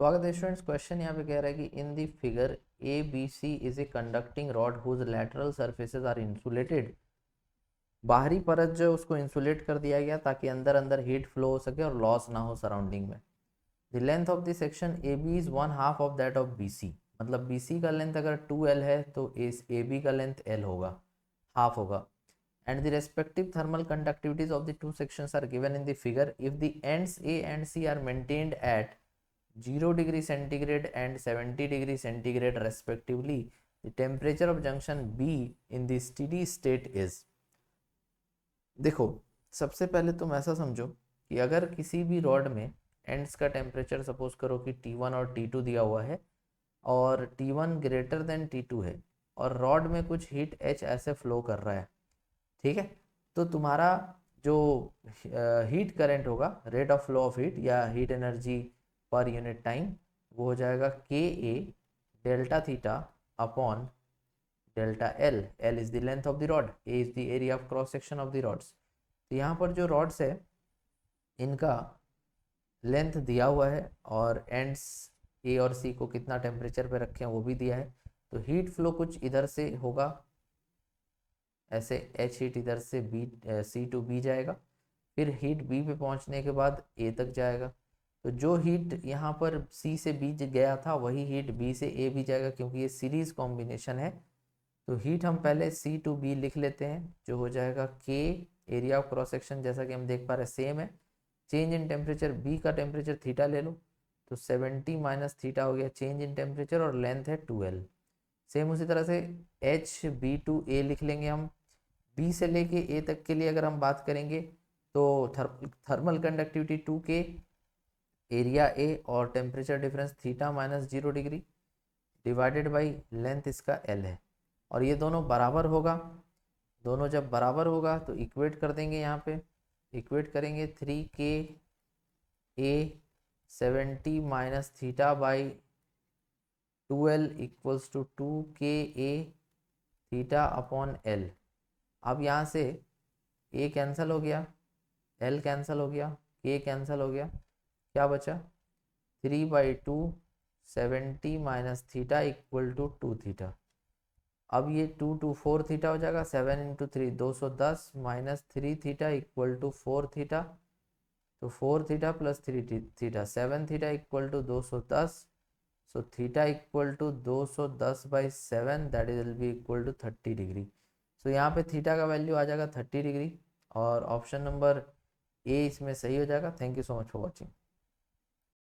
तो अगर students question यहाँ पे कह रहा है कि in the figure A B C is a conducting rod whose lateral surfaces are insulated. बाहरी परत जो है उसको इंसुलेट कर दिया गया ताकि अंदर अंदर हीट फ्लो हो सके और लॉस ना हो सराउंडिंग में। The length of the section A B is 1/2 of that of B C. मतलब बी सी का लेंथ अगर 2L है तो ए बी का लेंथ L होगा, हाफ होगा। And the respective thermal conductivities of the two sections are given in the figure. If the ends A and C are maintained at 0 degree centigrade and 70 degree centigrade respectively, the temperature of junction B in the steady state is। देखो, सबसे पहले तुम ऐसा समझो कि अगर किसी भी रॉड में एंड्स का टेम्परेचर सपोज करो कि T1 और T2 दिया हुआ है और T1 ग्रेटर देन T2 है और रॉड में कुछ हीट H ऐसे फ्लो कर रहा है, ठीक है। तो तुम्हारा जो हीट करंट होगा, rate of flow of heat या heat energy per unit time, वो हो जाएगा K A delta theta upon delta L. L is the length of the rod, A is the area of cross section of the rods. तो यहाँ पर जो rods है इनका लेंथ दिया हुआ है और एंड्स ए और सी को कितना टेम्परेचर पे रखे हैं वो भी दिया है। तो हीट फ्लो कुछ इधर से होगा, ऐसे एच हीट इधर से बी सी टू बी जाएगा, फिर हीट बी पे पहुंचने के बाद ए तक जाएगा। तो जो हीट यहाँ पर सी से बी गया था वही हीट बी से ए भी जाएगा क्योंकि ये सीरीज कॉम्बिनेशन है। तो हीट हम पहले सी टू बी लिख लेते हैं जो हो जाएगा के एरिया ऑफ क्रॉस सेक्शन, जैसा कि हम देख पा रहे हैं सेम है। चेंज इन टेम्परेचर, बी का टेम्परेचर थीटा ले लो तो 70 माइनस थीटा हो गया चेंज इन टेम्परेचर और लेंथ है 2L। सेम उसी तरह से एच बी टू ए लिख लेंगे हम। बी से लेके ए तक के लिए अगर हम बात करेंगे तो thermal conductivity 2K, area A और temperature difference theta minus 0 degree divided by length इसका L है। और ये दोनों बराबर होगा, दोनों जब बराबर होगा तो इक्वेट कर देंगे, यहाँ पे इक्वेट करेंगे 3K A 70 minus theta by 2L equals to 2K A theta upon L। अब यहाँ से ए कैंसिल हो गया, एल कैंसिल हो गया, के कैंसिल हो गया, क्या बचा 3/2 70 minus theta equal to 2 theta. अब ये 2 4 थीटा हो जाएगा, 7 into 3 210 minus 3 theta equal to 4 theta. तो 4 theta plus 3 theta 7 theta equal to 210। So theta equal to 210/7 that is will be equal to 30 degree. So यहाँ पे थीटा का value आ जाएगा 30 degree और ऑप्शन नंबर ए इसमें सही हो जाएगा। Thank you so much for watching.